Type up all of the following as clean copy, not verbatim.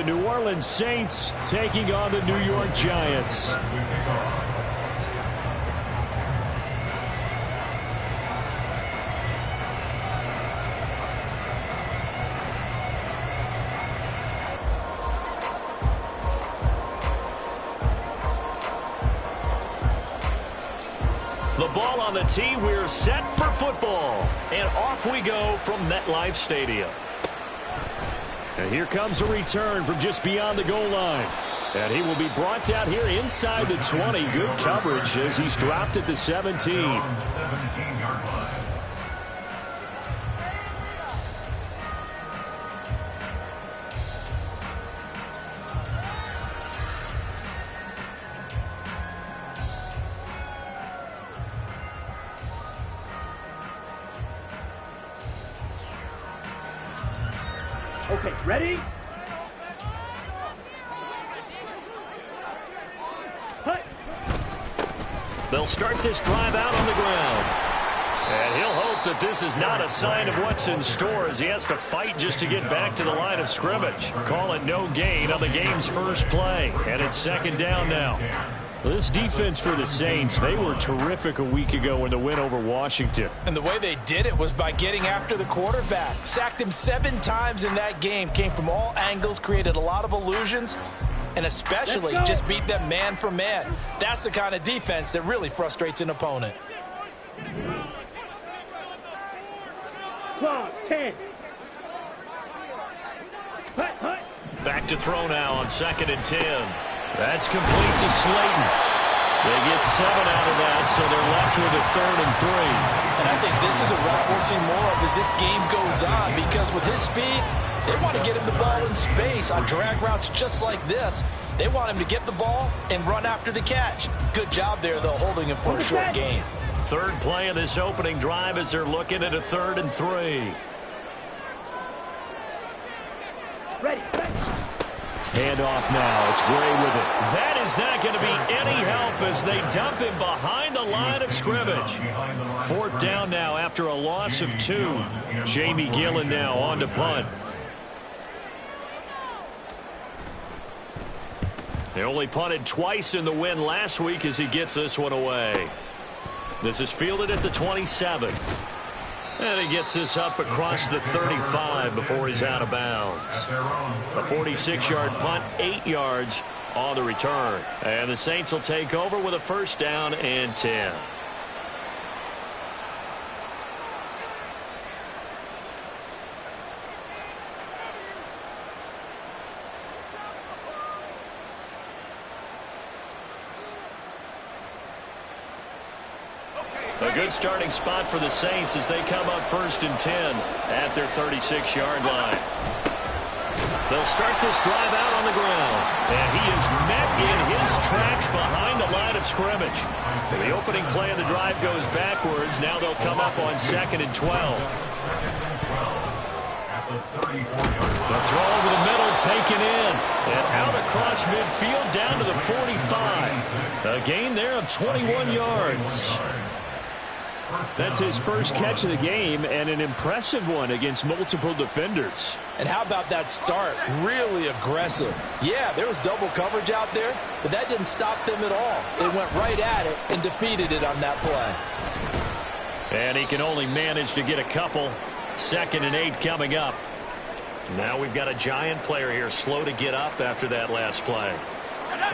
the New Orleans Saints taking on the New York Giants. The ball on the tee. We're set for football. And off we go from MetLife Stadium. And here comes a return from just beyond the goal line. And he will be brought down here inside the 20. Good coverage as he's dropped at the 17. Okay, ready? Hut. They'll start this drive out on the ground. And he'll hope that this is not a sign of what's in store as he has to fight just to get back to the line of scrimmage. Call it no gain on the game's first play. And it's second down now. This defense for the Saints, they were terrific a week ago in the win over Washington. And the way they did it was by getting after the quarterback. Sacked him 7 times in that game. Came from all angles, created a lot of illusions, and especially just beat them man for man. That's the kind of defense that really frustrates an opponent. 10. Back to throw now on 2nd and 10. That's complete to Slayton. They get 7 out of that, so they're left with a 3rd and 3. And I think this is a route we'll see more of as this game goes on, because with his speed, they want to get him the ball in space on drag routes just like this. They want him to get the ball and run after the catch. Good job there, though, holding him for a short gain. Third play of this opening drive as they're looking at a 3rd and 3. Ready. Handoff now. It's Gray with it. That is not going to be any help as they dump him behind the line of scrimmage. 4th down now after a loss of 2. Jamie Gillen now on to punt. They only punted twice in the win last week as he gets this one away. This is fielded at the 27. And he gets this up across the 35 before he's out of bounds. A 46-yard punt, 8 yards on the return. And the Saints will take over with a 1st down and 10. A good starting spot for the Saints as they come up 1st and 10 at their 36-yard line. They'll start this drive out on the ground. And he is met in his tracks behind the line of scrimmage. The opening play of the drive goes backwards. Now they'll come up on 2nd and 12. The throw over the middle taken in. And out across midfield down to the 45. A gain there of 21 yards. That's his first catch of the game, and an impressive one against multiple defenders. And how about that start? Really aggressive. Yeah, there was double coverage out there, but that didn't stop them at all. They went right at it and defeated it on that play. And he can only manage to get a couple. 2nd and 8 coming up. Now we've got a Giant player here slow to get up after that last play.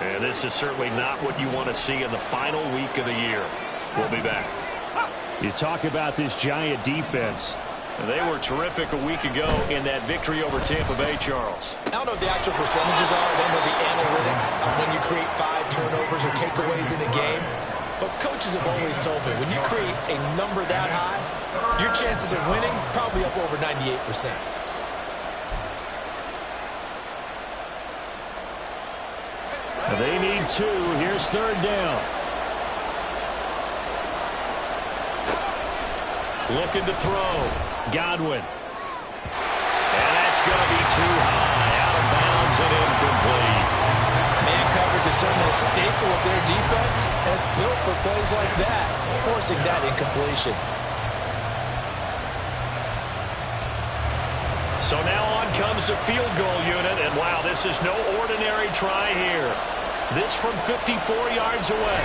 And this is certainly not what you want to see in the final week of the year. We'll be back. You talk about this Giant defense. They were terrific a week ago in that victory over Tampa Bay, Charles. I don't know what the actual percentages are. I don't know the analytics on when you create 5 turnovers or takeaways in a game. But coaches have always told me, when you create a number that high, your chances of winning probably up over 98%. They need 2. Here's 3rd down. Looking to throw. Godwin. And that's going to be too high. Out of bounds and incomplete. Man coverage is certainly a staple of their defense, and it's built for plays like that, forcing that incompletion. So now on comes comes the field goal unit, and wow, this is no ordinary try here. This from 54 yards away.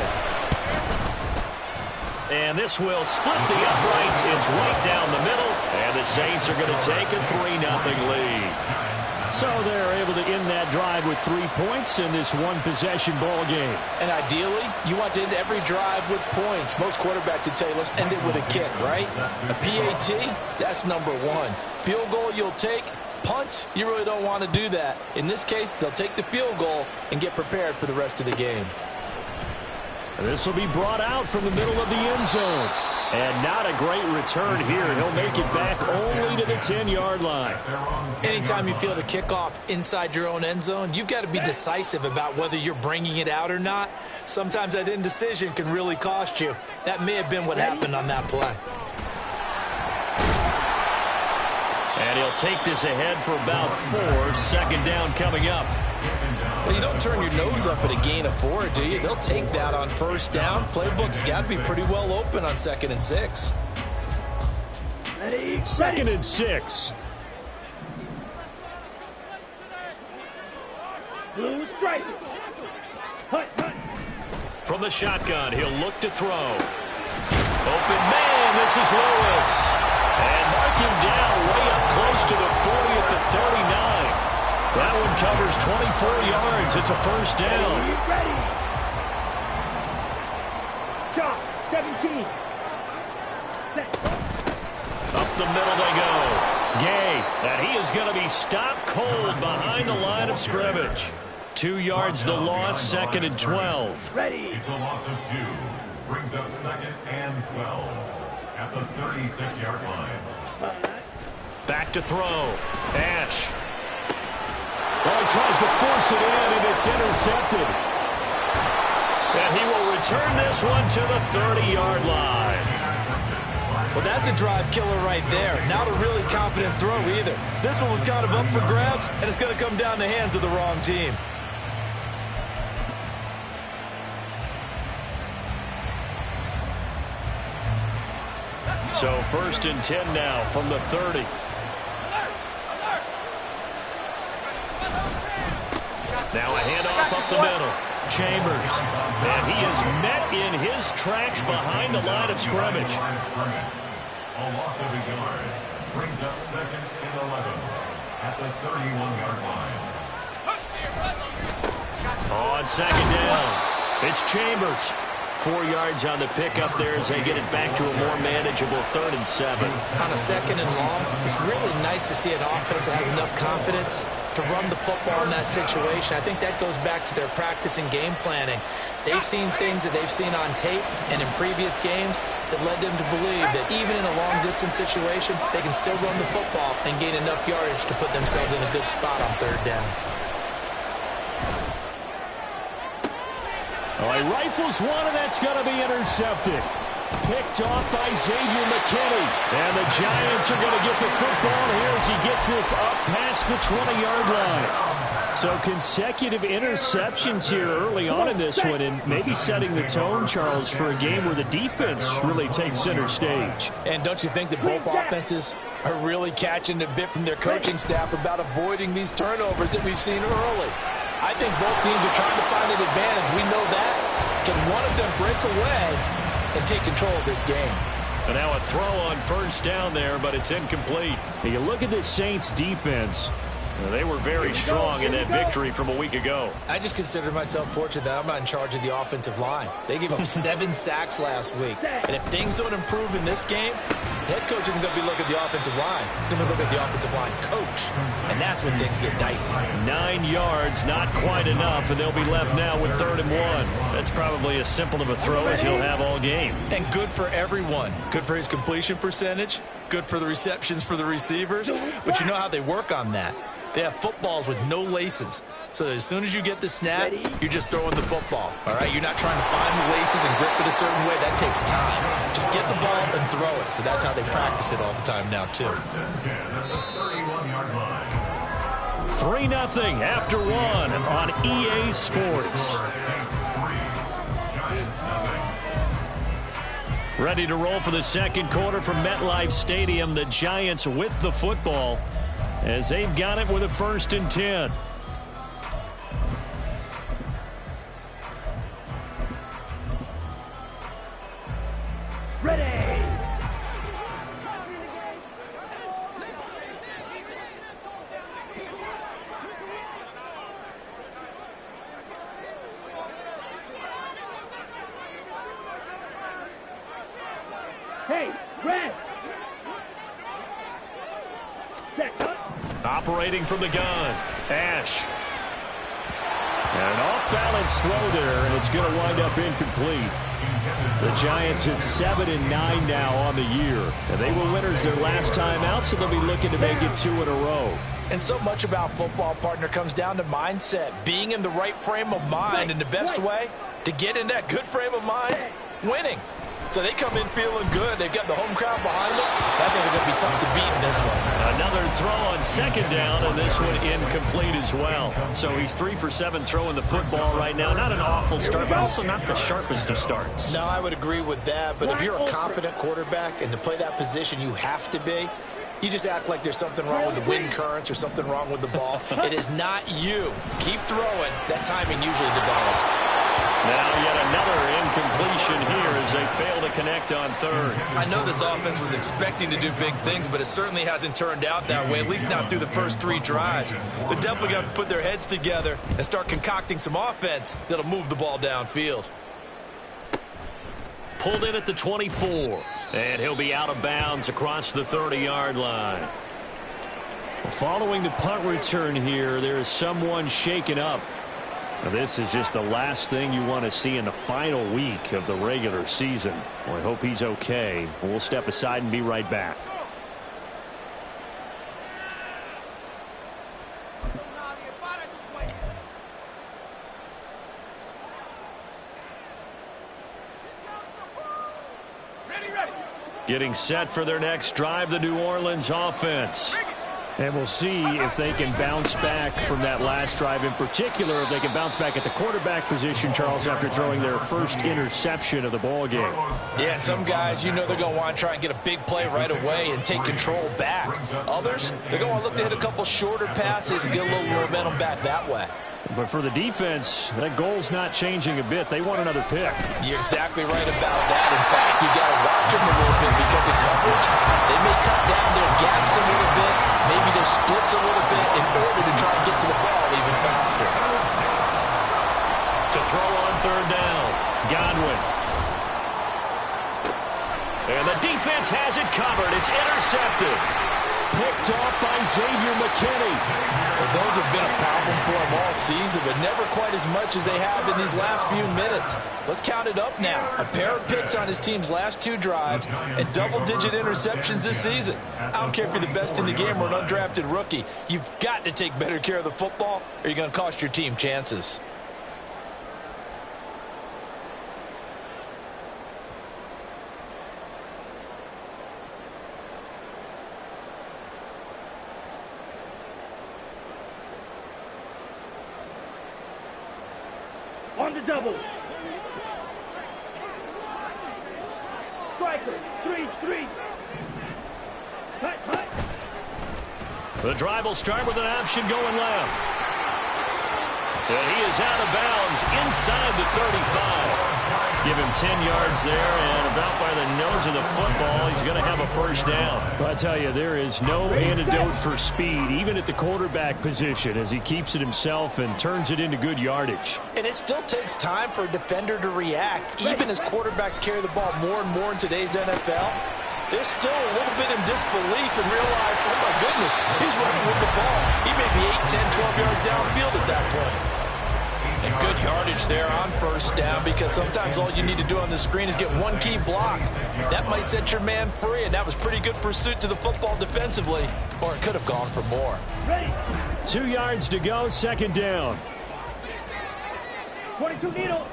And this will split the uprights. It's right down the middle, and the Saints are going to take a 3-0 lead. So they're able to end that drive with 3 points in this one-possession ball game. And ideally, you want to end every drive with points. Most quarterbacks would tell you, let's end it with a kick, right? A PAT, that's number one. Field goal you'll take. Punts, you really don't want to do that. In this case, they'll take the field goal and get prepared for the rest of the game. And this will be brought out from the middle of the end zone. And not a great return here. He'll make it back only to the 10-yard line. Anytime you feel the kickoff inside your own end zone, you've got to be decisive about whether you're bringing it out or not. Sometimes that indecision can really cost you. That may have been what happened on that play. And he'll take this ahead for about 4. Second down coming up. Well, you don't turn your nose up at a gain of 4, do you? They'll take that on first down. Playbook's got to be pretty well open on 2nd and 6. Ready? 2nd and 6. Blue stripe. Hut, hut. From the shotgun, he'll look to throw. Open man, this is Lewis. And mark him down way up close to the 40 at the 39. That one covers 24 yards. It's a first down. Ready. Shot. 17. Set. Up the middle they go. Gay. And he is going to be stopped cold behind the line of scrimmage. 2 yards the loss, 2nd and 12. Ready. It's a loss of 2. Brings up 2nd and 12 at the 36-yard line. Back to throw. Ash. Well, he tries to force it in, and it's intercepted. And he will return this one to the 30-yard line. Well, that's a drive killer right there. Not a really confident throw either. This one was kind of up for grabs, and it's going to come down the hands of the wrong team. So 1st and 10 now from the 30. Now a handoff up the middle. Chambers. And he is met in his tracks behind the line of scrimmage. A loss of a yard. Brings up 2nd and 11 at the 31-yard line. On 2nd down, it's Chambers. 4 yards on the pickup there as they get it back to a more manageable 3rd and 7. On a 2nd and long, it's really nice to see an offense that has enough confidence to run the football in that situation. I think that goes back to their practice and game planning. They've seen things that they've seen on tape and in previous games that led them to believe that even in a long-distance situation, they can still run the football and gain enough yardage to put themselves in a good spot on 3rd down. Oh, he rifles one, and that's going to be intercepted. Picked off by Xavier McKinney. And the Giants are going to get the football here as he gets this up past the 20-yard line. So consecutive interceptions here early on in this one, and maybe setting the tone, Charles, for a game where the defense really takes center stage. And don't you think that both offenses are really catching a bit from their coaching staff about avoiding these turnovers that we've seen early? I think both teams are trying to find an advantage. We know that. Can one of them break away and take control of this game? And now a throw on 1st down there, but it's incomplete. You look at this Saints defense. They were very strong in that victory from a week ago. I just consider myself fortunate that I'm not in charge of the offensive line. They gave up 7 sacks last week. And if things don't improve in this game, the head coach isn't going to be looking at the offensive line. He's going to look at the offensive line coach. And that's when things get dicey. 9 yards, not quite enough, and they'll be left now with 3rd and 1. That's probably as simple of a throw as he'll have all game. And good for everyone. Good for his completion percentage. Good for the receptions for the receivers. But you know how they work on that. They have footballs with no laces. So that as soon as you get the snap, you're just throwing the football. All right? You're not trying to find the laces and grip it a certain way. That takes time. Just get the ball and throw it. So that's how they practice it all the time now, too. 3-0 after 1 on EA Sports. Ready to roll for the second quarter from MetLife Stadium. The Giants with the football. as they've got it with a 1st and 10. Ready. Hey, red. Set. Operating from the gun. Ash. And an off-balance throw there, and it's going to wind up incomplete. The Giants at 7-9 now on the year. And they were winners their last time out, so they'll be looking to make it 2 in a row. And so much about football, partner, comes down to mindset. Being in the right frame of mind, and the best way to get in that good frame of mind, winning. So they come in feeling good. They've got the home crowd behind them. I think they're going to be tough to beat in this one. Another throw on 2nd down, and this one incomplete as well. So he's 3 for 7 throwing the football right now. Not an awful start, but also not the sharpest of starts. No, I would agree with that. But if you're a confident quarterback and to play that position, you have to be. You just act like there's something wrong with the wind currents or something wrong with the ball. It is not you. Keep throwing. That timing usually develops. Now yet another incompletion here as they fail to connect on 3rd. I know this offense was expecting to do big things, but it certainly hasn't turned out that way, at least not through the first 3 drives. They're definitely going to have to put their heads together and start concocting some offense that'll move the ball downfield. Pulled in at the 24. And he'll be out of bounds across the 30-yard line. Following the punt return here, there is someone shaken up. Now, this is just the last thing you want to see in the final week of the regular season. Well, I hope he's okay. We'll step aside and be right back. Getting set for their next drive, the New Orleans offense. And we'll see if they can bounce back from that last drive, in particular if they can bounce back at the quarterback position, Charles, after throwing their first interception of the ball game. Yeah, some guys, you know they're going to want to try and get a big play right away and take control back. Others, they're going to want to look to hit a couple shorter passes and get a little momentum back that way. But for the defense, that goal's not changing a bit. They want another pick. You're exactly right about that. In fact, you got to watch them a little bit because in coverage, they may cut down their gaps a little bit, maybe their splits a little bit in order to try and get to the ball even faster. To throw on 3rd down, Godwin. And the defense has it covered. It's intercepted. Picked off by Xavier McKinney. Well, those have been a problem for him all season, but never quite as much as they have in these last few minutes. Let's count it up now. A pair of picks on his team's last 2 drives and double-digit interceptions this season. I don't care if you're the best in the game or an undrafted rookie. You've got to take better care of the football or you're going to cost your team chances. On the double. Striker. 3-3. Hut, hut. The drive will start with an option going left. And he is out of bounds inside the 35. Give him 10 yards there, and about by the nose of the football, he's going to have a 1st down. Well, I tell you, there is no antidote for speed, even at the quarterback position, as he keeps it himself and turns it into good yardage. And it still takes time for a defender to react, even as quarterbacks carry the ball more and more in today's NFL. They're still a little bit in disbelief and realize, oh my goodness, he's running with the ball. He may be 8, 10, 12 yards downfield at that point. And good yardage there on 1st down, because sometimes all you need to do on the screen is get one key block. That might set your man free, and that was pretty good pursuit to the football defensively, or it could have gone for more. Ready. 2 yards to go, 2nd down. 22 needle.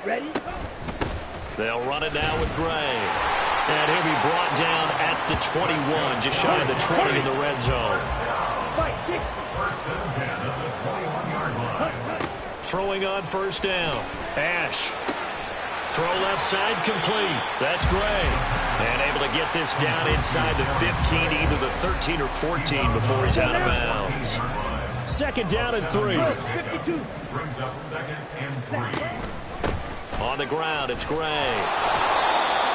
Ready. They'll run it now with Gray. And he'll be brought down at the 21, just shy of the 20 in the red zone. Fight. 6. 1st and 10 at the 21-yard line. Throwing on 1st down. Ash. Throw left side complete. That's Gray. And able to get this down inside the 15, either the 13 or 14 before he's out of bounds. Second down and 3. 52. Brings up second and 3. On the ground, it's Gray.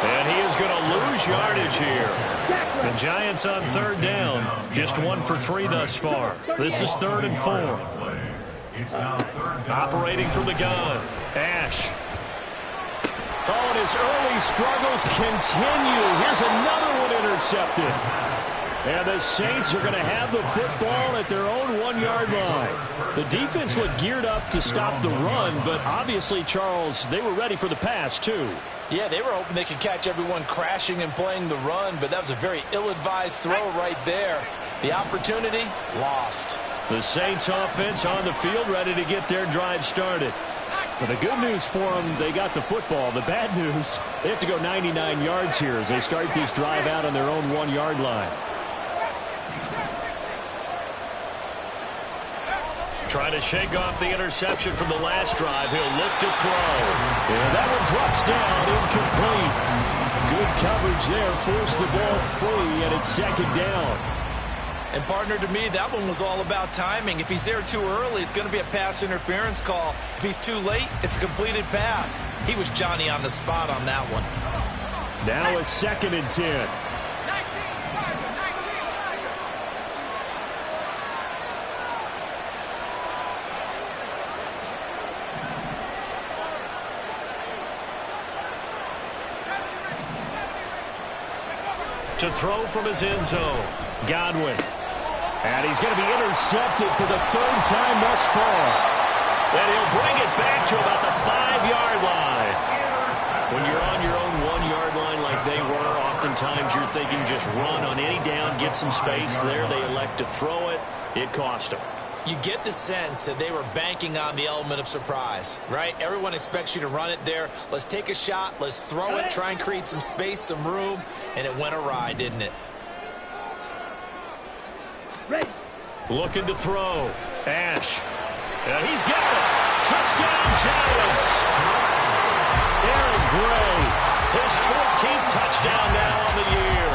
And he is going to lose yardage here. The Giants on third down. Just 1 for 3 thus far. This is 3rd and 4. It's now third down. Operating from the gun. Ash. Oh, and his early struggles continue. Here's another one intercepted. And the Saints are going to have the football at their own 1-yard line. The defense looked geared up to stop the run, but obviously, Charles, they were ready for the pass, too. Yeah, they were hoping they could catch everyone crashing and playing the run, but that was a very ill-advised throw right there. The opportunity, lost. The Saints offense on the field, ready to get their drive started. Well, the good news for them, they got the football. The bad news, they have to go 99 yards here as they start this drive out on their own 1-yard line. Trying to shake off the interception from the last drive. He'll look to throw. And that one drops down, incomplete. Good coverage there, forced the ball free, and it's second down. And, partner, to me, that one was all about timing. If he's there too early, it's going to be a pass interference call. If he's too late, it's a completed pass. He was Johnny on the spot on that one. Now a 2nd and 10. To throw from his end zone. Godwin. And he's going to be intercepted for the 3rd time thus far. And he'll bring it back to about the 5-yard line. When you're on your own 1-yard line like they were, oftentimes you're thinking just run on any down, get some space. There they elect to throw it. It cost them. You get the sense that they were banking on the element of surprise, right? Everyone expects you to run it there. Let's take a shot. Let's throw it, try and create some space, some room, and it went awry, didn't it? Ready. Looking to throw. Ash. And he's got it. Touchdown, Giants. Aaron Gray. His 14th touchdown now on the year.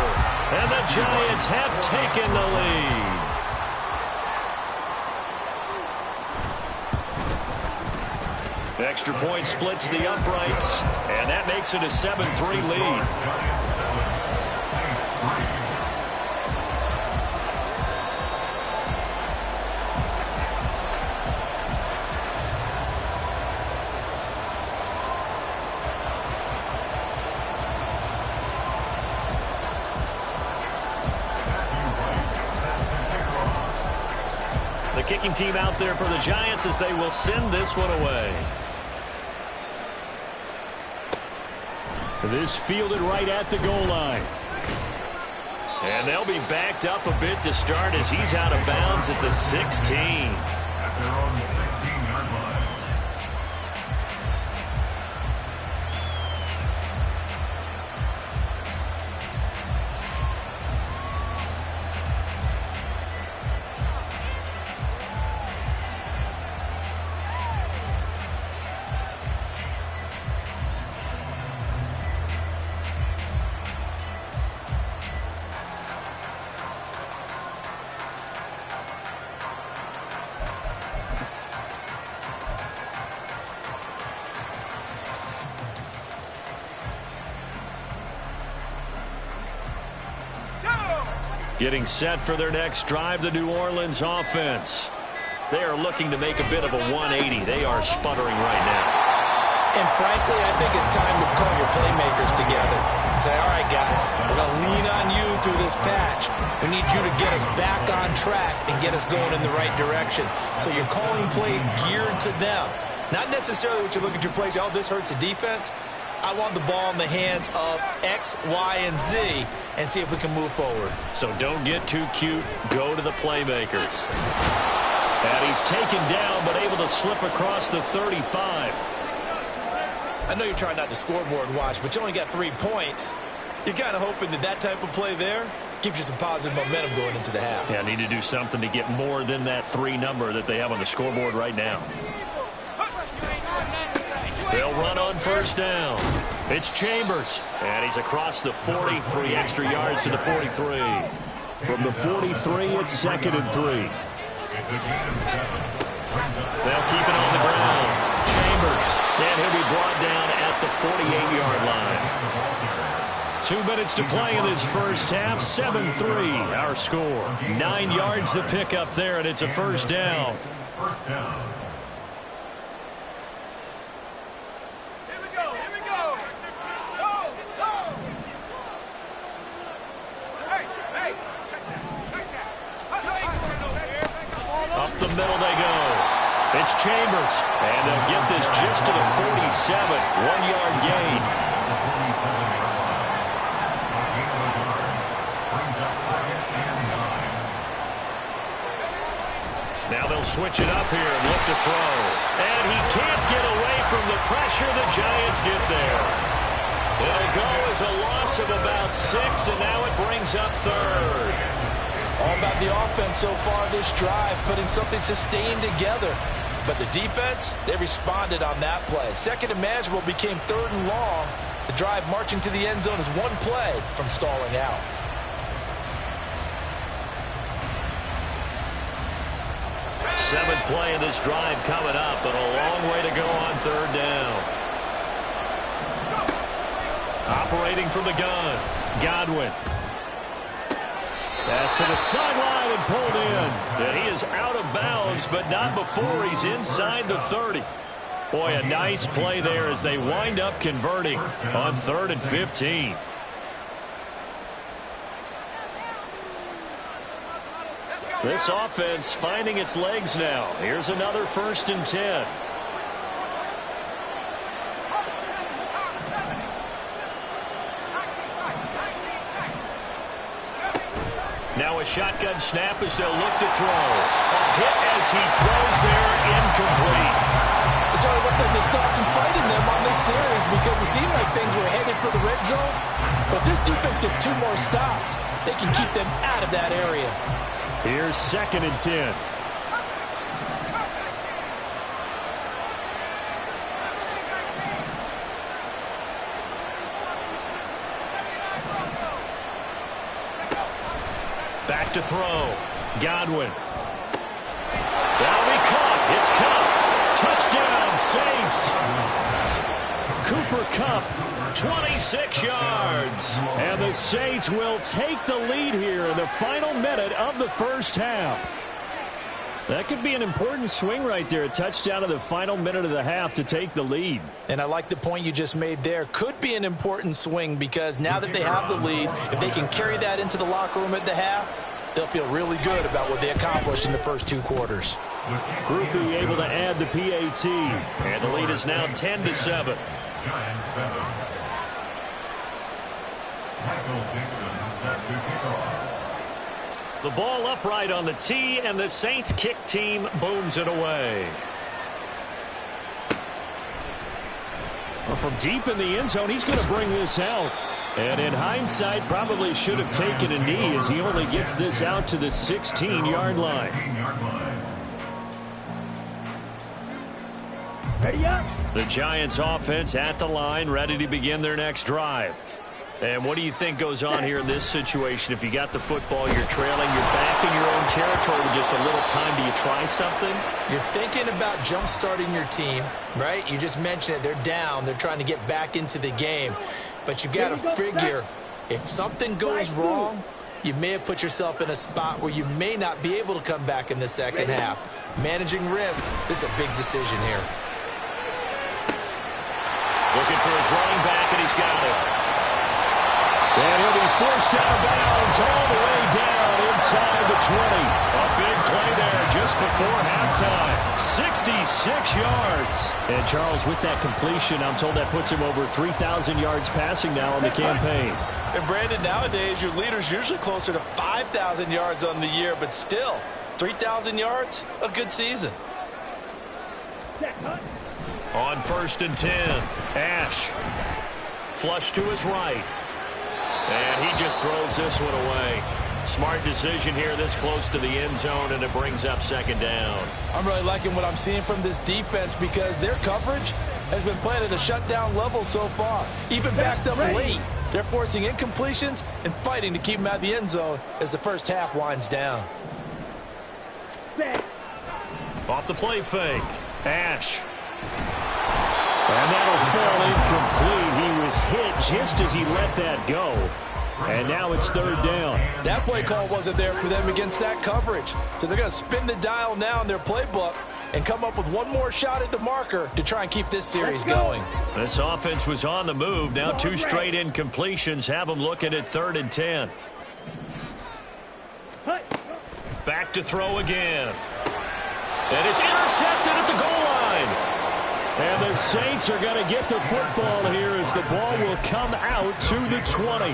And the Giants have taken the lead. Extra point splits the uprights. And that makes it a 7-3 lead. The kicking team out there for the Giants as they will send this one away. This fielded right at the goal line. And they'll be backed up a bit to start as he's out of bounds at the 16. At their own 16-yard line. Getting set for their next drive, the New Orleans offense. They are looking to make a bit of a 180. They are sputtering right now. And frankly, I think it's time to call your playmakers together and say, all right, guys, we're going to lean on you through this patch. We need you to get us back on track and get us going in the right direction. So you're calling plays geared to them. Not necessarily what you look at your plays, oh, this hurts the defense. I want the ball in the hands of X, Y, and Z and see if we can move forward. So don't get too cute. Go to the playmakers. And he's taken down but able to slip across the 35. I know you're trying not to scoreboard watch, but you only got 3 points. You're kind of hoping that that type of play there gives you some positive momentum going into the half. Yeah, need to do something to get more than that 3 number that they have on the scoreboard right now. They'll run on first down. It's Chambers, and he's across the 40, 3 extra yards to the 43. From the 43, it's 2nd and 3. They'll keep it on the ground. Chambers, and he'll be brought down at the 48-yard line. 2 minutes to play in this first half. 7-3, our score. 9 yards to pick up there, and it's a first down. First down. Up the middle they go. It's Chambers, and they'll get this just to the 47. 1-yard gain. Now they'll switch it up here and look to throw. And he can't get away from the pressure. The Giants get there. It'll go as a loss of about 6, and now it brings up 3rd. All about the offense so far this drive, putting something sustained together. But the defense, they responded on that play. 2nd and manageable became 3rd and long. The drive marching to the end zone is 1 play from stalling out. Seventh play of this drive coming up, but a long way to go on 3rd down. Operating from the gun, Godwin. Pass to the sideline and pulled in. And he is out of bounds, but not before he's inside the 30. Boy, a nice play there as they wind up converting on 3rd and 15. This offense finding its legs now. Here's another 1st and 10. Now a shotgun snap as they'll look to throw. A hit as he throws there, incomplete. So it looks like they still have some fight in them on this series because it seemed like things were headed for the red zone. But this defense gets 2 more stops. They can keep them out of that area. Here's 2nd and 10. Back to throw. Godwin. That'll be caught. It's Kupp. Touchdown, Saints. Cooper Kupp, 26 yards. And the Saints will take the lead here in the final minute of the first half. That could be an important swing right there. A touchdown in the final minute of the half to take the lead. And I like the point you just made there. Could be an important swing because now that they have the lead, if they can carry that into the locker room at the half, they'll feel really good about what they accomplished in the first 2 quarters. Grupe able to add the PAT. And the lead is now 10-7. Giants 7. Michael Dixon set to kick off. The ball upright on the tee, and the Saints kick team booms it away. Well, from deep in the end zone, he's going to bring this out. And in hindsight, probably should have taken a knee as he only gets this out to the 16-yard line. Ready up. The Giants offense at the line, ready to begin their next drive. And what do you think goes on here in this situation? If you got the football, you're trailing, you're back in your own territory with just a little time. Do you try something? You're thinking about jump-starting your team, right? You just mentioned it. They're down. They're trying to get back into the game. But you've got to figure if something goes wrong, you may have put yourself in a spot where you may not be able to come back in the second half. Managing risk, this is a big decision here. Looking for his running back, and he's got it. And he'll be forced out of bounds all the way down inside the 20. A big play there just before halftime. 66 yards. And Charles, with that completion, I'm told that puts him over 3,000 yards passing now on the campaign. And Brandon, nowadays your leader's usually closer to 5,000 yards on the year, but still, 3,000 yards, a good season. On 1st and 10, Ash. Flush to his right. And he just throws this one away. Smart decision here this close to the end zone, and it brings up second down. I'm really liking what I'm seeing from this defense because their coverage has been playing at a shutdown level so far. Even backed up late, they're forcing incompletions and fighting to keep them out of the end zone as the first half winds down. Off the play fake. Ash. And that'll fall incomplete. He was hit just as he let that go. And now it's third down. That play call wasn't there for them against that coverage. So they're going to spin the dial now in their playbook and come up with one more shot at the marker to try and keep this series going. This offense was on the move. Now 2 straight incompletions have them looking at 3rd and 10. Back to throw again. And it's intercepted at the goal line. And the Saints are going to get the football here as the ball will come out to the 20.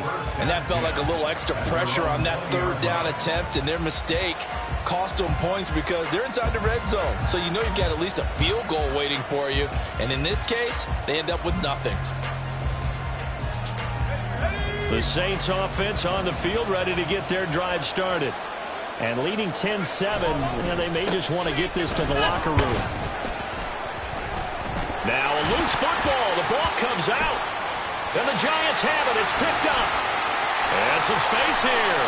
And that felt like a little extra pressure on that 3rd down attempt, and their mistake cost them points because they're inside the red zone. So you know you've got at least a field goal waiting for you. And in this case, they end up with nothing. The Saints offense on the field ready to get their drive started. And leading 10-7, and they may just want to get this to the locker room. Now a loose football. The ball comes out. And the Giants have it. It's picked up. And some space here.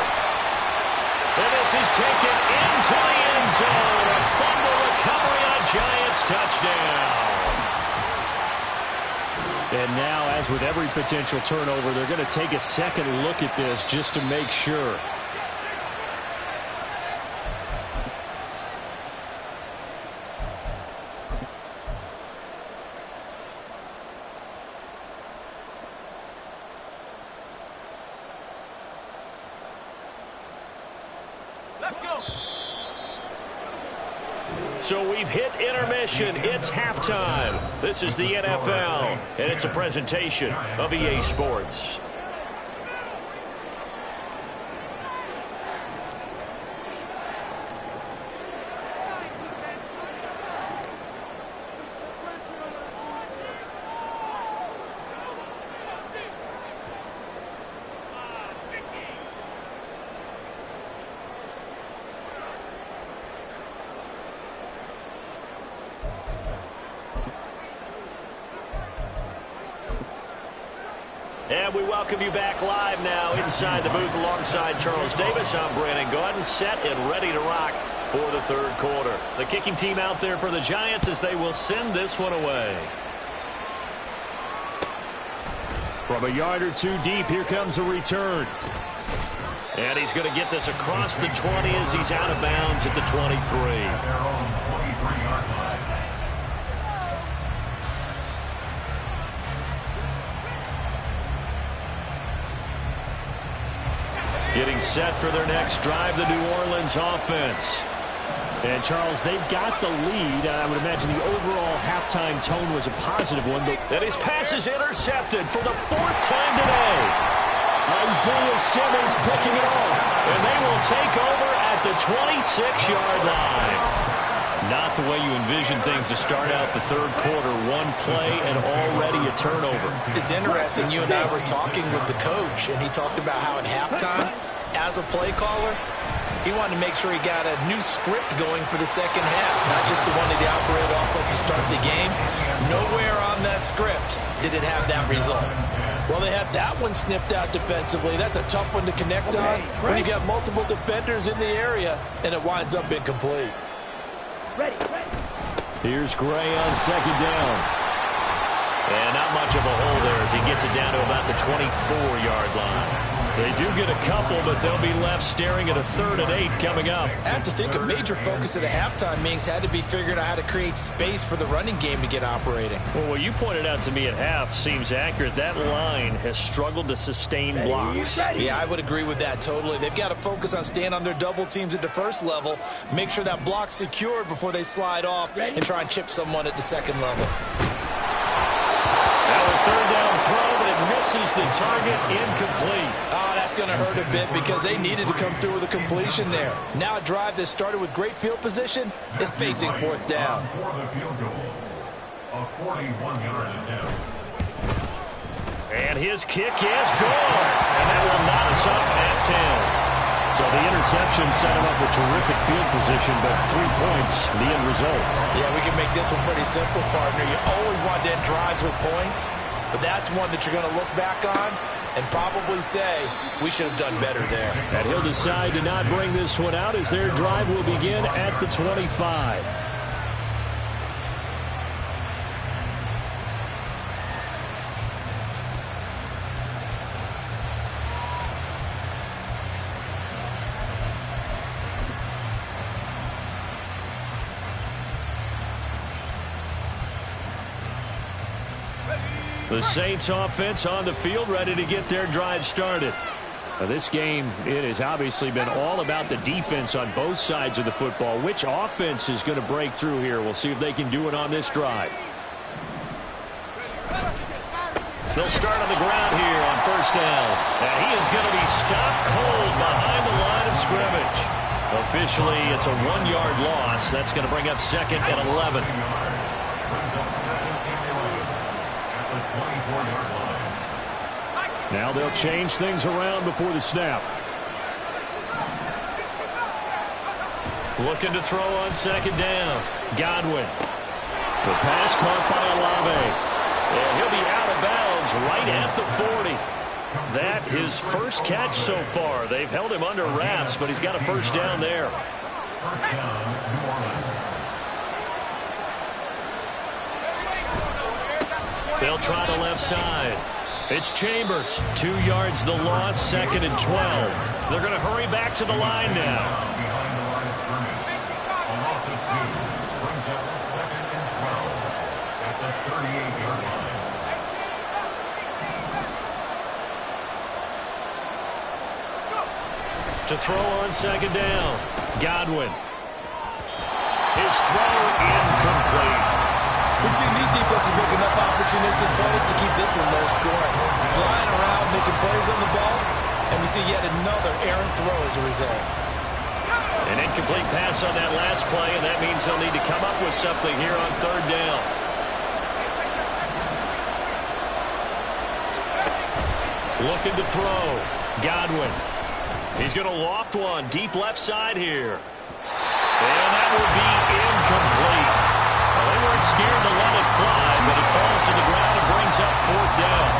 And this is taken into the end zone. A fumble recovery on Giants touchdown. And now, as with every potential turnover, they're going to take a second look at this just to make sure. So we've hit intermission. It's halftime. This is the NFL, and it's a presentation of EA Sports. And we welcome you back live now inside the booth alongside Charles Davis. I'm Brandon Gaudin, set and ready to rock for the 3rd quarter. The kicking team out there for the Giants as they will send this one away. From a yard or 2 deep, here comes a return. And he's going to get this across the 20 as he's out of bounds at the 23. Their own 23-yard line. Getting set for their next drive, the New Orleans offense. And, Charles, they've got the lead. I would imagine the overall halftime tone was a positive one. But and his pass is intercepted for the 4th time today. Isaiah Simmons picking it off. And they will take over at the 26-yard line. Not the way you envision things to start out the 3rd quarter. 1 play and already a turnover. It's interesting. You and I were talking with the coach, and he talked about how at halftime, as a play caller, he wanted to make sure he got a new script going for the second half, not just the one that he operated off of to start the game. Nowhere on that script did it have that result. Well, they had that one snipped out defensively. That's a tough one to connect on when you got multiple defenders in the area, and it winds up incomplete. Ready. Here's Gray on second down. And not much of a hole there as he gets it down to about the 24-yard line. They do get a couple, but they'll be left staring at a 3rd and 8 coming up. I have to think a major focus of the halftime meetings had to be figuring out how to create space for the running game to get operating. Well, what you pointed out to me at half seems accurate. That line has struggled to sustain blocks. Yeah, I would agree with that totally. They've got to focus on staying on their double teams at the first level, make sure that block's secured before they slide off and try and chip someone at the second level. Now a 3rd down throw, but it misses the target, incomplete. Oh, that's going to hurt a bit because they needed to come through with a completion there. Now a drive that started with great field position is facing 4th down. For the field goal, a 41-yard attempt. And his kick is good. And that will knock us up at 10. So the interception set him up with terrific field position, but 3 points, the end result. Yeah, we can make this one pretty simple, partner. You always want to end drives with points, but that's one that you're going to look back on and probably say, we should have done better there. And he'll decide to not bring this one out as their drive will begin at the 25. The Saints offense on the field, ready to get their drive started. Now, this game, it has obviously been all about the defense on both sides of the football. Which offense is going to break through here? We'll see if they can do it on this drive. They'll start on the ground here on first down. And he is going to be stopped cold behind the line of scrimmage. Officially, it's a 1-yard loss. That's going to bring up 2nd and 11. Now they'll change things around before the snap. Looking to throw on 2nd down. Godwin. The pass caught by Olave. And he'll be out of bounds right at the 40. That his first catch so far. They've held him under wraps, but he's got a first down there. First down, New Orleans. They'll try the left side. It's Chambers. 2 yards the loss, 2nd and 12. They're going to hurry back to the line now. Behind the line of scrimmage. A loss of 2 brings up 2nd and 12 at the 38-yard line. To throw on 2nd down. Godwin. His throw incomplete. We've seen these defenses make enough opportunistic plays to keep this one low scoring. Flying around, making plays on the ball, and we see yet another errant throw as a result. An incomplete pass on that last play, and that means they'll need to come up with something here on 3rd down. Looking to throw. Godwin. He's going to loft one deep left side here. And that will be incomplete. Well, they weren't scared to let it fly, but it falls to the ground and brings up 4th down.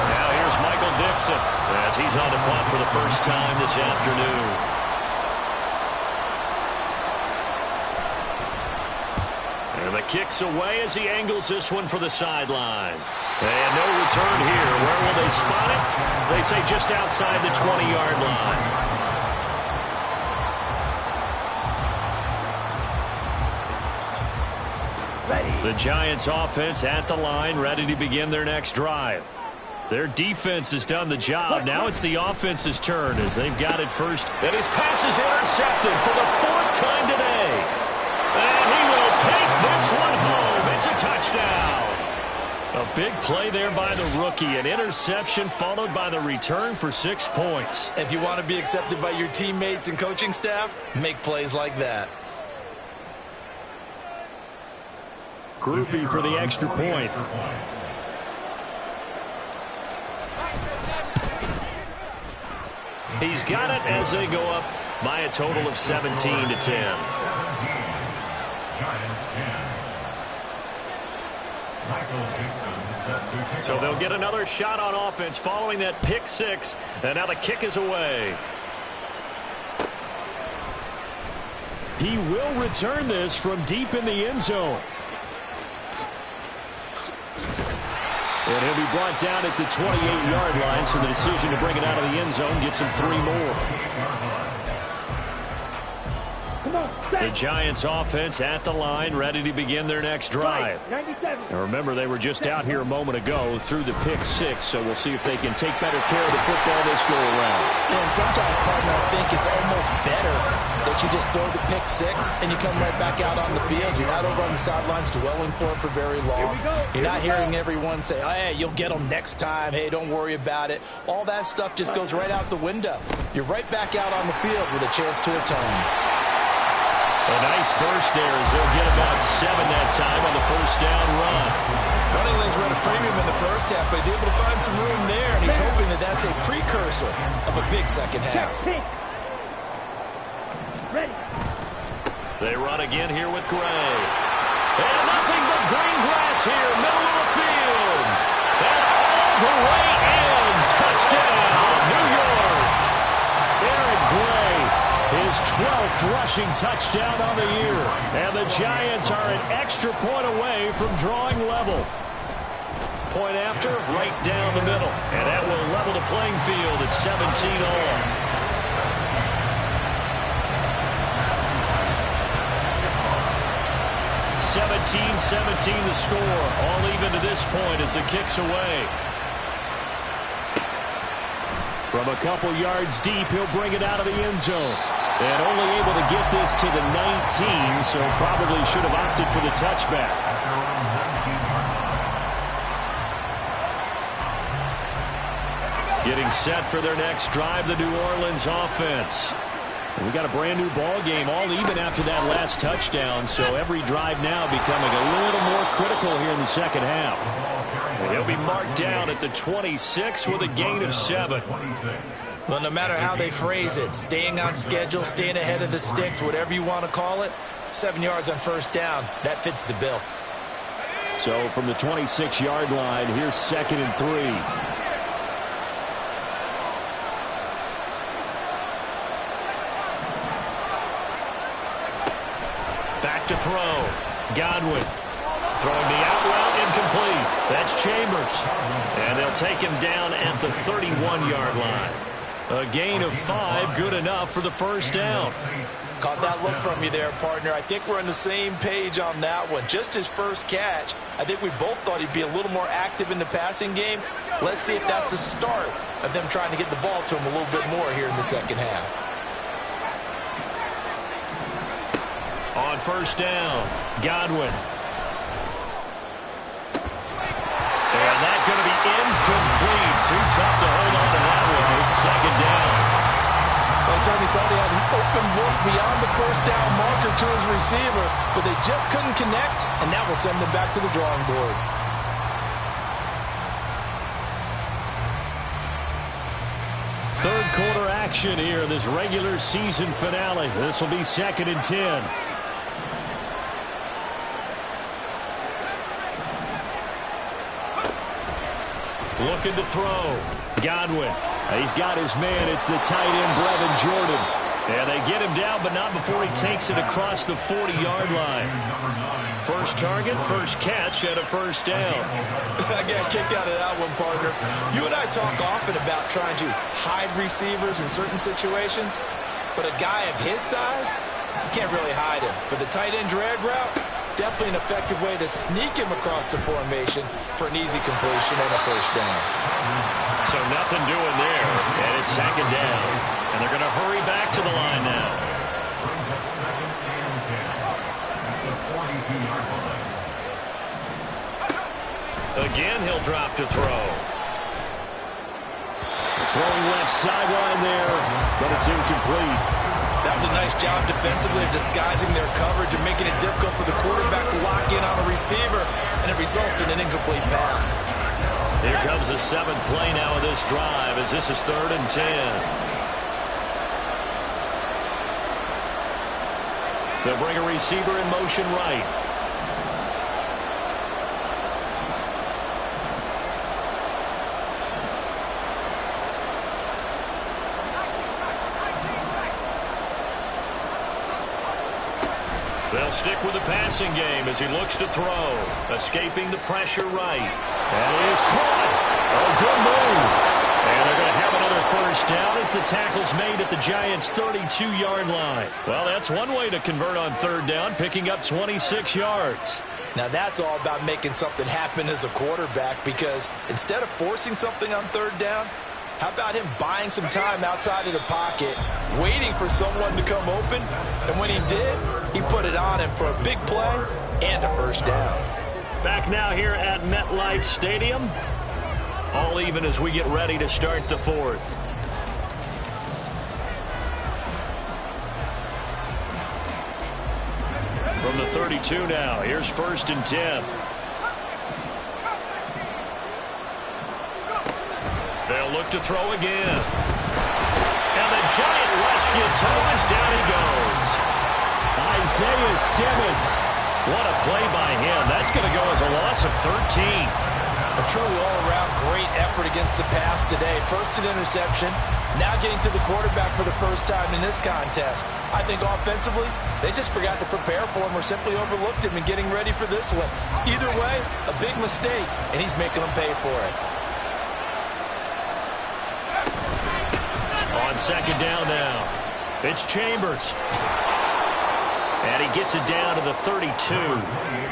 Now here's Michael Dixon as he's on the punt for the first time this afternoon. And the kick's away as he angles this one for the sideline. And no return here. Where will they spot it? They say just outside the 20-yard line. The Giants offense at the line, ready to begin their next drive. Their defense has done the job. Now it's the offense's turn as they've got it first. And his pass is intercepted for the 4th time today. And he will take this one home. It's a touchdown. A big play there by the rookie. An interception followed by the return for 6 points. If you want to be accepted by your teammates and coaching staff, make plays like that. Groupie for the extra point. He's got it as they go up by a total of 17 to 10. So they'll get another shot on offense following that pick 6. And now the kick is away. He will return this from deep in the end zone. And he'll be brought down at the 28-yard line, so the decision to bring it out of the end zone gets him 3 more. The Giants offense at the line, ready to begin their next drive. Now remember, they were just out here a moment ago through the pick 6, so we'll see if they can take better care of the football this go around. Yeah, and sometimes, partner, I think it's almost better that you just throw the pick 6 and you come right back out on the field. You're not over on the sidelines dwelling for it for very long. You're not hearing everyone say, oh, hey, you'll get them next time. Hey, don't worry about it. All that stuff just goes right out the window. You're right back out on the field with a chance to atone. A nice burst there as they'll get about 7 that time on the first down run. Running lanes run a premium in the first half, but he's able to find some room there, and he's hoping that that's a precursor of a big second half. Ready. They run again here with Gray. And nothing but green grass here, middle of the field. And all the way in. Touchdown, New York. Eric Gray, his 12th rushing touchdown on the year. And the Giants are an extra point away from drawing level. Point after, right down the middle. And that will level the playing field at 17 all. 17-17 the score. All even to this point as the kick's away. From a couple yards deep, he'll bring it out of the end zone. And only able to get this to the 19, so probably should have opted for the touchback. Getting set for their next drive, the New Orleans offense. We got a brand new ball game, all even after that last touchdown, so every drive now becoming a little more critical here in the second half. And he'll be marked down at the 26 with a gain of 7. Well, no matter how they phrase it, staying on schedule, staying ahead of the sticks, whatever you want to call it, 7 yards on first down, that fits the bill. So from the 26-yard line, here's 2nd and 3. Back to throw. Godwin throwing the out route, incomplete. That's Chambers. And they'll take him down at the 31-yard line. A gain of 5, good enough for the first down. Caught that look from you there, partner. I think we're on the same page on that one. Just his first catch. I think we both thought he'd be a little more active in the passing game. Let's see if that's the start of them trying to get the ball to him a little bit more here in the second half. On first down, Godwin. And that's going to be incomplete. Too tough to hold on to that one. It's 2nd down. Well, certainly thought he had an open look beyond the first down marker to his receiver, but they just couldn't connect, and that will send them back to the drawing board. Third quarter action here in this regular season finale. This will be 2nd and 10. Looking to throw. Godwin. He's got his man. It's the tight end, Brevin Jordan. And they get him down, but not before he takes it across the 40-yard line. First target, first catch, and a first down. I got kicked out of that one, partner. You and I talk often about trying to hide receivers in certain situations, but a guy of his size, you can't really hide him. But the tight end drag route, definitely an effective way to sneak him across the formation for an easy completion and a first down. So nothing doing there, and it's 2nd down. And they're going to hurry back to the line now. Brings up 2nd and 10 at the 42-yard line. Again, he'll drop to throw. Throwing left sideline there, but it's incomplete. That was a nice job defensively of disguising their coverage and making it difficult for the quarterback to lock in on a receiver, and it results in an incomplete pass. Here comes the 7th play now of this drive as this is 3rd and 10. They'll bring a receiver in motion right. They'll stick with the passing game as he looks to throw. Escaping the pressure right. And it is caught. A good move. And they're going to have another first down as the tackle's made at the Giants' 32-yard line. Well, that's one way to convert on 3rd down, picking up 26 yards. Now that's all about making something happen as a quarterback, because instead of forcing something on 3rd down, how about him buying some time outside of the pocket, waiting for someone to come open, and when he did, he put it on him for a big play and a first down. Back now here at MetLife Stadium. All even as we get ready to start the 4th. From the 32 now, here's 1st and 10. They'll look to throw again. And And the giant rush gets home as down he goes. Isaiah Simmons. What a play by him. That's going to go as a loss of 13. A truly all-around great effort against the pass today. First an interception, now getting to the quarterback for the first time in this contest. I think offensively, they just forgot to prepare for him or simply overlooked him in getting ready for this one. Either way, a big mistake, and he's making them pay for it. On second down now, it's Chambers. And he gets it down to the 32.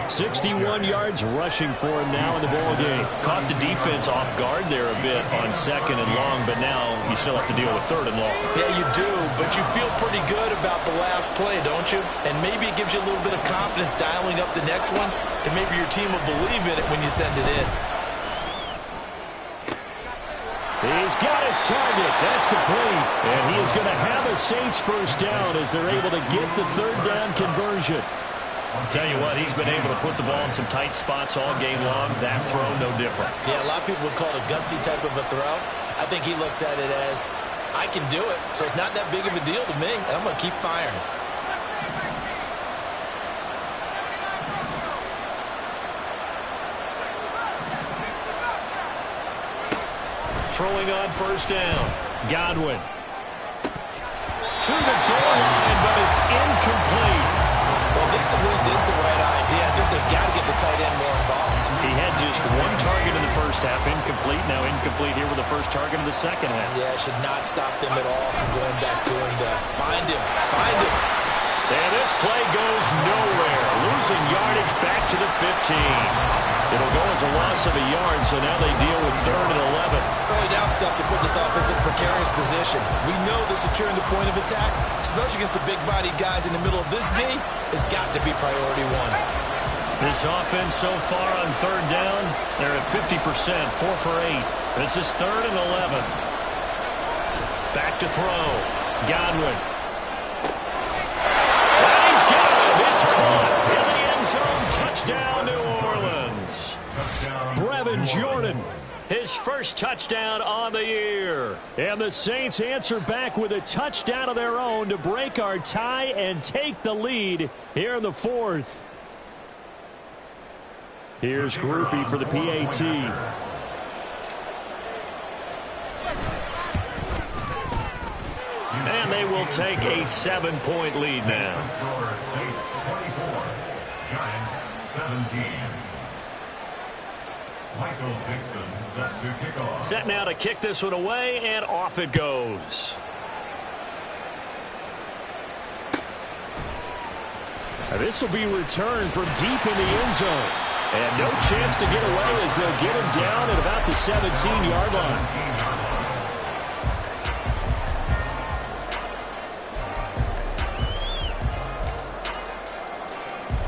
61 yards rushing for him now in the ball game. Caught the defense off guard there a bit on second and long, but now you still have to deal with third and long. Yeah, you do, but you feel pretty good about the last play, don't you? And maybe it gives you a little bit of confidence dialing up the next one, and maybe your team will believe in it when you send it in. He's got his target. That's complete. And he is going to have a Saints first down as they're able to get the third down conversion. Tell you what, he's been able to put the ball in some tight spots all game long. That throw, no different. Yeah, a lot of people would call it a gutsy type of a throw. I think he looks at it as, I can do it, so it's not that big of a deal to me, and I'm going to keep firing. Throwing on first down. Godwin. To the goal line, but it's incomplete. Well, this at least is the right idea. I think they've got to get the tight end more involved. He had just one target in the first half, incomplete. Now incomplete here with the first target in the second half. Yeah, it should not stop them at all from going back to him to find him. Find him. And this play goes nowhere. Losing yardage back to the 15. It'll go as a loss of a yard, so now they deal with third and 11. Early down stuff to put this offense in a precarious position. We know that securing the point of attack, especially against the big-bodied guys in the middle of this D, has got to be priority one. This offense so far on third down, they're at 50%, 4 for 8. This is third and 11. Back to throw. Godwin. And he's got it. It's caught in the end zone. Touchdown, New Orleans. Brevin Jordan. His first touchdown on the year. And the Saints answer back with a touchdown of their own to break our tie and take the lead here in the fourth. Here's Grupe for the PAT. And they will take a 7-point lead now. Saints 24, Giants 17. Michael Dixon set to kick off. Set now to kick this one away, and off it goes. Now this will be returned from deep in the end zone. And no chance to get away as they'll get him down at about the 17-yard line.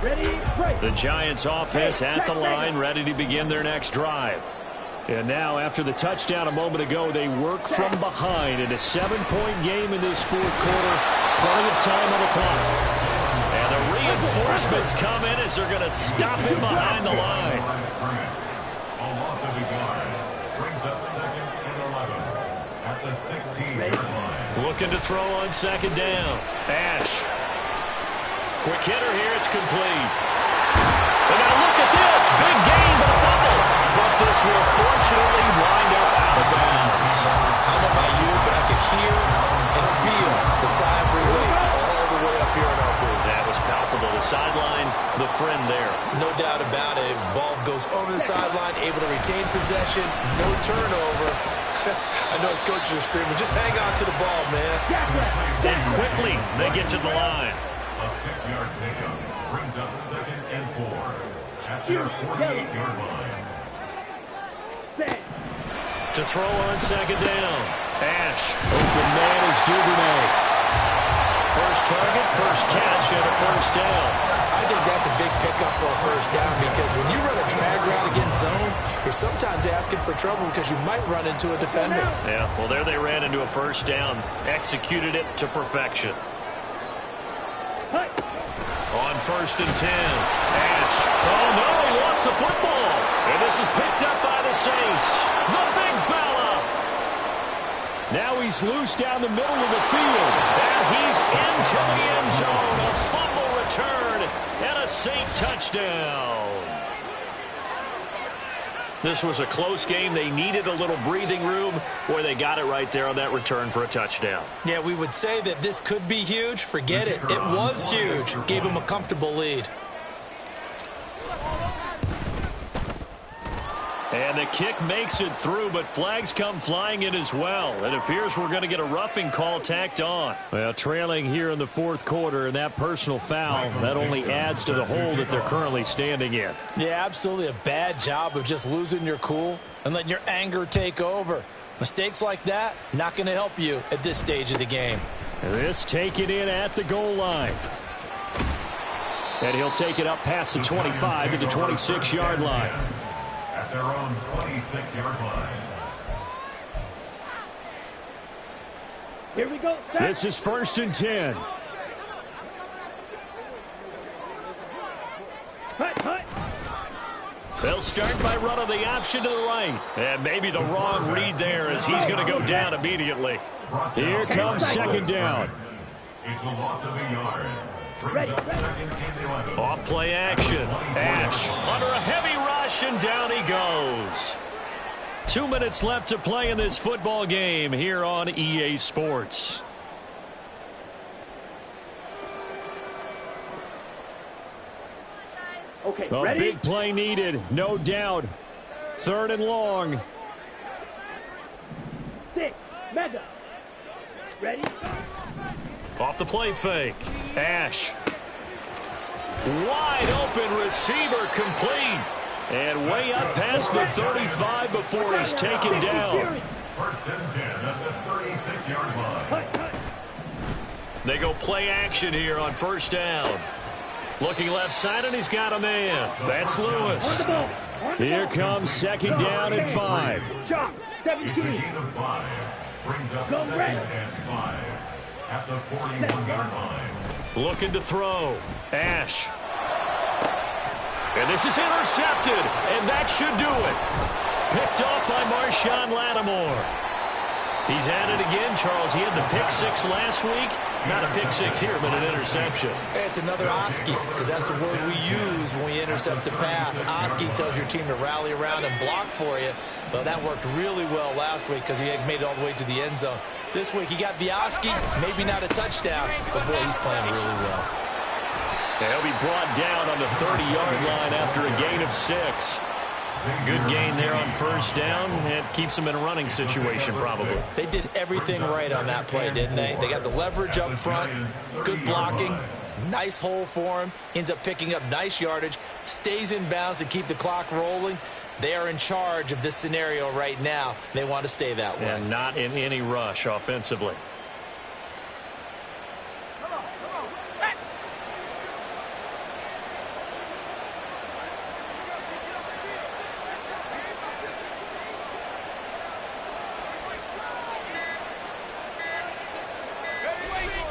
Ready, break. The Giants offense at the line, ready to begin their next drive. And now, after the touchdown a moment ago, they work from behind in a 7-point game in this fourth quarter. Plenty of time on the clock. And the reinforcements come in as they're going to stop him behind the line. A loss of a yard brings up second and 11 at the 16-yard line. Looking to throw on second down. Ash. Quick hitter here. It's complete. And now look at this. Big gain, but a fumble. But this will fortunately wind up out of bounds. I don't know about you, but I could hear and feel the sigh of relief all the way up here in our booth. That was palpable. The sideline, the friend there. No doubt about it. Ball goes over the sideline, able to retain possession, no turnover. I know his coaches are screaming, just hang on to the ball, man. And quickly, they get to the line. A 6-yard pickup brings up second and 4 at their 48-yard line. To throw on second down. Ash. Open man is Duvernay. First target, first catch, and a first down. I think that's a big pickup for a first down because when you run a drag route against zone, you're sometimes asking for trouble because you might run into a defender. Yeah, well, there they ran into a first down. Executed it to perfection. On first and 10. Ash. Oh, no, he lost the football. And this is picked up by the Saints. The big fella. Now he's is loose down the middle of the field. And he's into the end zone. A fumble return and a Saint touchdown. This was a close game. They needed a little breathing room. Boy, they got it right there on that return for a touchdown. Yeah, we would say that this could be huge. Forget it. It was huge. Gave him a comfortable lead. And the kick makes it through, but flags come flying in as well. It appears we're going to get a roughing call tacked on. Well, trailing here in the fourth quarter, and that personal foul, that only adds to the hole that they're currently standing in. Yeah, absolutely a bad job of just losing your cool and letting your anger take over. Mistakes like that, not going to help you at this stage of the game. And this taken in at the goal line. And he'll take it up past the 25 to the 26-yard line. At their own 26-yard line. Here we go. Set. This is 1st and 10. Hut, hut. They'll start by running the option to the right. And maybe the wrong read there as he's going to go down immediately. Here comes 2nd down. It's a loss of a yard. Brings up 2nd and 11. Off play action. Ash under a heavy rush, and down he goes. 2 minutes left to play in this football game here on EA Sports. Okay, A ready? big play needed, no doubt. 3rd and long. 6. Mega. Ready? Off the play fake. Ash. Wide open receiver complete. And way up past the 35 before he's taken down. 1st and 10 at the 36-yard line. Hut, hut. They go play action here on 1st down. Looking left side, and he's got a man. That's On the Lewis. ball. On the Here ball. comes 2nd down and 5. Shot. It's a 17. gain of 5. Brings up Go 2nd red. and 5 at the 41-yard line. Looking to throw. Ash. And this is intercepted, and that should do it. Picked off by Marshawn Lattimore. He's at it again, Charles. He had the pick 6 last week. Not a pick 6 here, but an interception. It's another Oski, because that's the word we use when we intercept a pass. Oski tells your team to rally around and block for you. But that worked really well last week because he had made it all the way to the end zone. This week he got the Oski, maybe not a touchdown, but boy, he's playing really well. And he'll be brought down on the 30-yard line after a gain of 6. Good gain there on 1st down. It keeps them in a running situation, probably. They did everything right on that play, didn't they? They got the leverage up front, good blocking, nice hole for him, ends up picking up nice yardage, stays in bounds to keep the clock rolling. They are in charge of this scenario right now. They want to stay that way. And not in any rush offensively.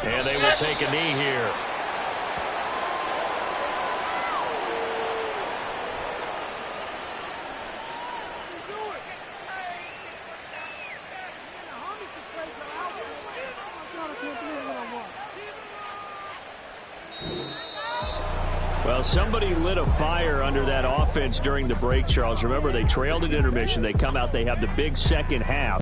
And they will take a knee here. Well, somebody lit a fire under that offense during the break, Charles. Remember, they trailed at intermission. They come out, they have the big second half.